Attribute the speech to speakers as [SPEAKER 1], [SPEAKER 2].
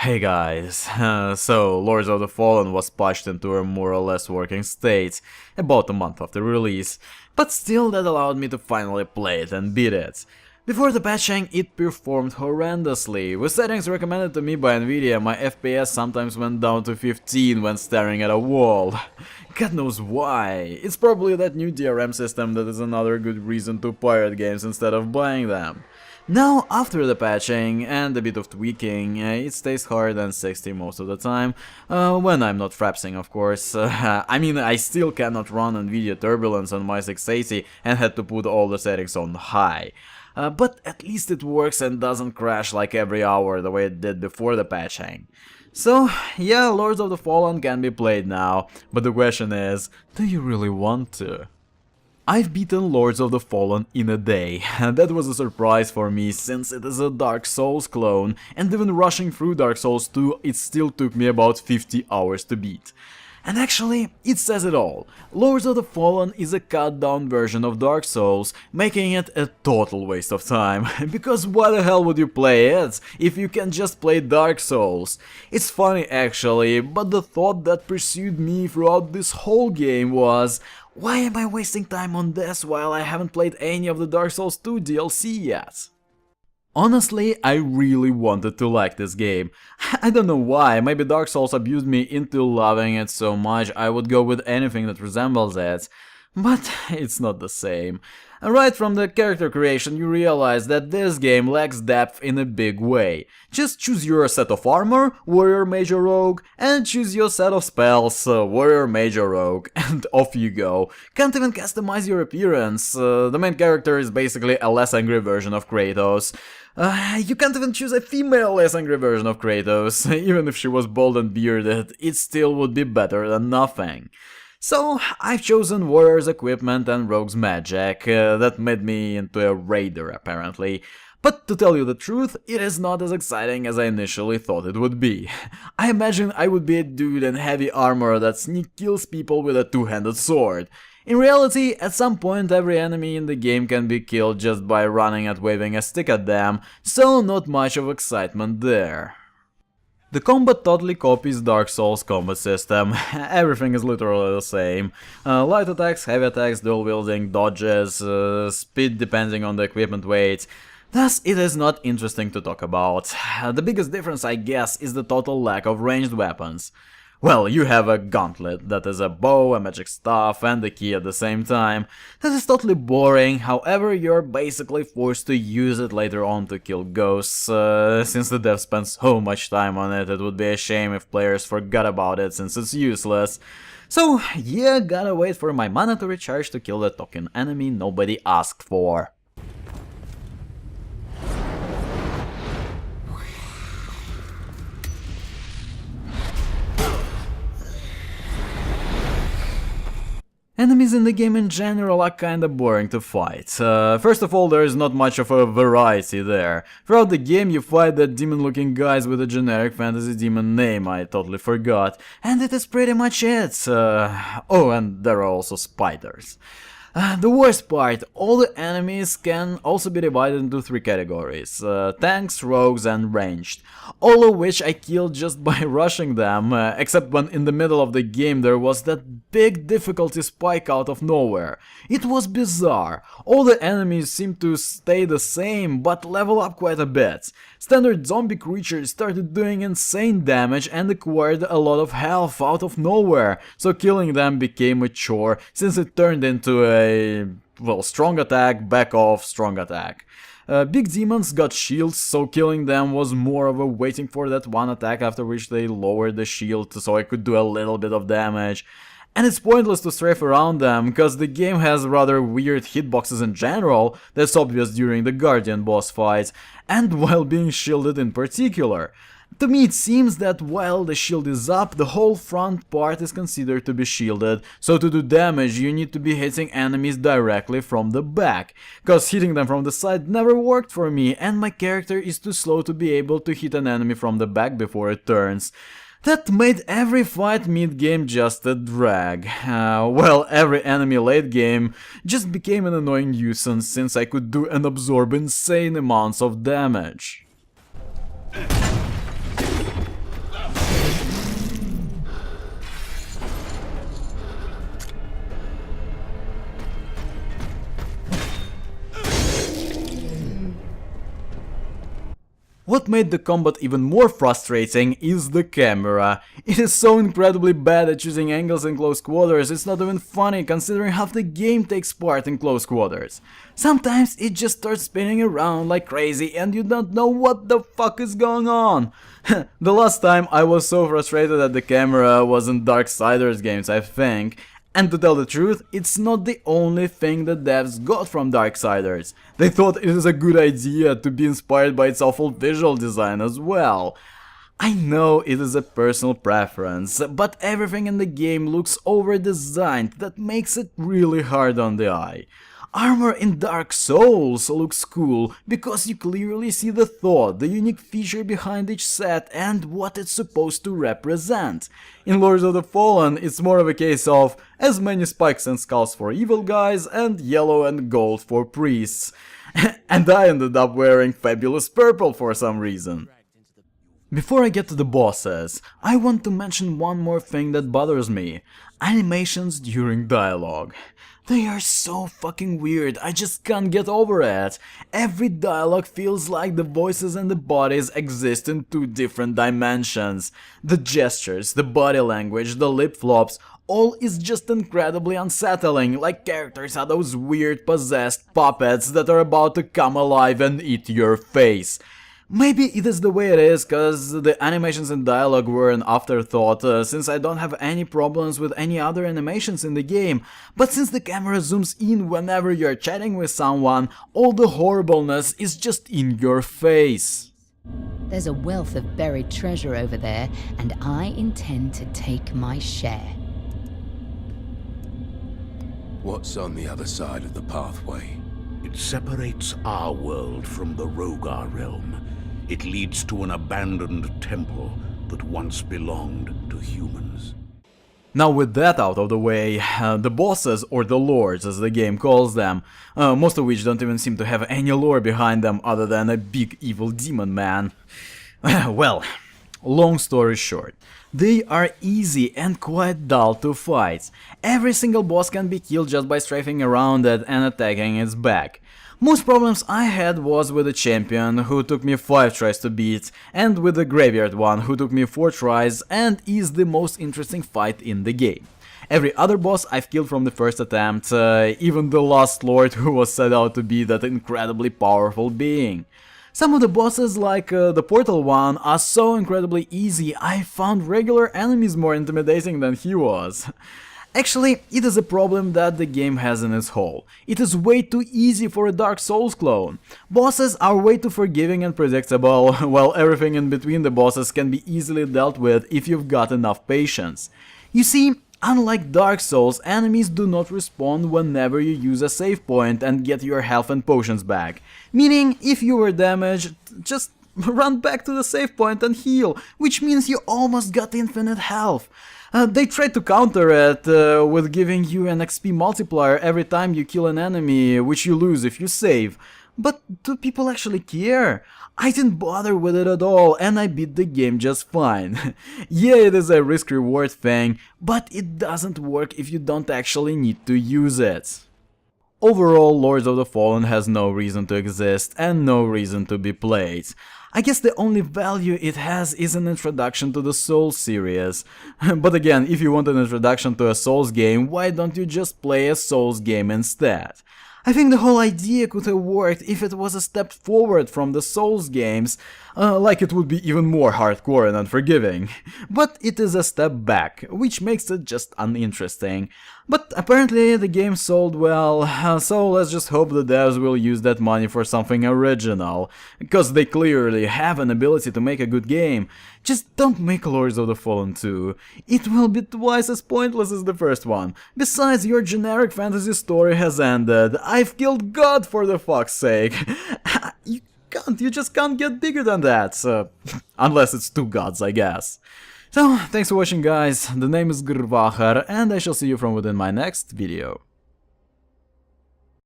[SPEAKER 1] Hey guys, so Lords of the Fallen was patched into a more or less working state about a month after release, but still that allowed me to finally play it and beat it. Before the patching, it performed horrendously. With settings recommended to me by Nvidia, my FPS sometimes went down to 15 when staring at a wall. God knows why. It's probably that new DRM system that is another good reason to pirate games instead of buying them. Now, after the patching and a bit of tweaking, it stays higher than 60 most of the time, when I'm not frapsing, of course. I mean, I still cannot run Nvidia Turbulence on my 680 and had to put all the settings on high. But at least it works and doesn't crash like every hour the way it did before the patching. So, yeah, Lords of the Fallen can be played now, but the question is, do you really want to? I've beaten Lords of the Fallen in a day, and that was a surprise for me since it is a Dark Souls clone, and even rushing through Dark Souls 2 it still took me about 50 hours to beat. And actually, it says it all. Lords of the Fallen is a cut-down version of Dark Souls, making it a total waste of time, because why the hell would you play it if you can just play Dark Souls? It's funny actually, but the thought that pursued me throughout this whole game was, why am I wasting time on this while I haven't played any of the Dark Souls 2 DLC yet? Honestly, I really wanted to like this game. I don't know why, maybe Dark Souls abused me into loving it so much I would go with anything that resembles it. But it's not the same. Right from the character creation you realize that this game lacks depth in a big way. Just choose your set of armor, warrior, major, rogue, and choose your set of spells, warrior, major, rogue, and off you go. Can't even customize your appearance. The main character is basically a less angry version of Kratos. You can't even choose a female less angry version of Kratos. Even if she was bald and bearded, it still would be better than nothing. So, I've chosen Warrior's equipment and Rogue's magic, that made me into a raider apparently. But to tell you the truth, it is not as exciting as I initially thought it would be. I imagine I would be a dude in heavy armor that sneak kills people with a two-handed sword. In reality, at some point every enemy in the game can be killed just by running and waving a stick at them, so not much of excitement there. The combat totally copies Dark Souls combat system, everything is literally the same. Light attacks, heavy attacks, dual wielding, dodges, speed depending on the equipment weight. Thus, it is not interesting to talk about. The biggest difference, I guess, is the total lack of ranged weapons. Well, you have a gauntlet, that is a bow, a magic staff, and a key at the same time. That is totally boring, however you're basically forced to use it later on to kill ghosts, since the dev spends so much time on it, it would be a shame if players forgot about it since it's useless. So yeah, gotta wait for my mana to recharge to kill the token enemy nobody asked for. Enemies in the game in general are kinda boring to fight. First of all, there is not much of a variety there. Throughout the game you fight the demon-looking guys with a generic fantasy demon name I totally forgot, and it is pretty much it. Oh, and there are also spiders. The worst part, all the enemies can also be divided into three categories, tanks, rogues and ranged, all of which I killed just by rushing them, except when in the middle of the game there was that big difficulty spike out of nowhere. It was bizarre, all the enemies seemed to stay the same but level up quite a bit. Standard zombie creatures started doing insane damage and acquired a lot of health out of nowhere, so killing them became a chore since it turned into well, strong attack, back off, strong attack. Big demons got shields, so killing them was more of a waiting for that one attack after which they lowered the shield so I could do a little bit of damage. And it's pointless to strafe around them, cause the game has rather weird hitboxes in general, that's obvious during the Guardian boss fights, and while being shielded in particular. To me it seems that while the shield is up, the whole front part is considered to be shielded, so to do damage you need to be hitting enemies directly from the back, cause hitting them from the side never worked for me and my character is too slow to be able to hit an enemy from the back before it turns. That made every fight mid-game just a drag. Well, every enemy late-game just became an annoying nuisance since I could do and absorb insane amounts of damage. What made the combat even more frustrating is the camera. It is so incredibly bad at choosing angles in close quarters, it's not even funny considering half the game takes part in close quarters. Sometimes it just starts spinning around like crazy and you don't know what the fuck is going on. The last time I was so frustrated at the camera was in Darksiders games, I think. And to tell the truth, it's not the only thing the devs got from Darksiders. They thought it is a good idea to be inspired by its awful visual design as well. I know it is a personal preference, but everything in the game looks over-designed that makes it really hard on the eye. Armor in Dark Souls looks cool because you clearly see the thought, the unique feature behind each set and what it's supposed to represent. In Lords of the Fallen, it's more of a case of as many spikes and skulls for evil guys and yellow and gold for priests. And I ended up wearing fabulous purple for some reason. Before I get to the bosses, I want to mention one more thing that bothers me. Animations during dialogue. They are so fucking weird, I just can't get over it. Every dialogue feels like the voices and the bodies exist in two different dimensions. The gestures, the body language, the lip flops, all is just incredibly unsettling, like characters are those weird possessed puppets that are about to come alive and eat your face. Maybe it is the way it is, cause the animations and dialogue were an afterthought, since I don't have any problems with any other animations in the game, but since the camera zooms in whenever you're chatting with someone, all the horribleness is just in your face.
[SPEAKER 2] There's a wealth of buried treasure over there, and I intend to take my share.
[SPEAKER 3] What's on the other side of the pathway?
[SPEAKER 4] It separates our world from the Rogar realm. It leads to an abandoned temple that once belonged to humans.
[SPEAKER 1] Now with that out of the way, the bosses, or the lords as the game calls them, most of which don't even seem to have any lore behind them other than a big evil demon man. Well, long story short, they are easy and quite dull to fight. Every single boss can be killed just by strafing around it and attacking its back. Most problems I had was with the champion, who took me 5 tries to beat, and with the graveyard one, who took me 4 tries and is the most interesting fight in the game. Every other boss I've killed from the first attempt, even the last lord who was set out to be that incredibly powerful being. Some of the bosses, like the portal one, are so incredibly easy, I found regular enemies more intimidating than he was. Actually, it is a problem that the game has in its whole. It is way too easy for a Dark Souls clone. Bosses are way too forgiving and predictable, while everything in between the bosses can be easily dealt with if you've got enough patience. You see, unlike Dark Souls, enemies do not respawn whenever you use a save point and get your health and potions back. Meaning, if you were damaged, just run back to the save point and heal, which means you almost got infinite health. They tried to counter it with giving you an XP multiplier every time you kill an enemy, which you lose if you save. But do people actually care? I didn't bother with it at all, and I beat the game just fine. Yeah, it is a risk-reward thing, but it doesn't work if you don't actually need to use it. Overall, Lords of the Fallen has no reason to exist and no reason to be played. I guess the only value it has is an introduction to the Souls series. But again, if you want an introduction to a Souls game, why don't you just play a Souls game instead? I think the whole idea could have worked if it was a step forward from the Souls games, like it would be even more hardcore and unforgiving. But it is a step back, which makes it just uninteresting. But apparently the game sold well, so let's just hope the devs will use that money for something original, because they clearly have an ability to make a good game. Just don't make Lords of the Fallen 2. It will be twice as pointless as the first one. Besides, your generic fantasy story has ended. I've killed God, for the fuck's sake. You just can't get bigger than that. Unless it's 2 gods, I guess. So, thanks for watching, guys. The name is GrrrVahrrr, and I shall see you from within my next video.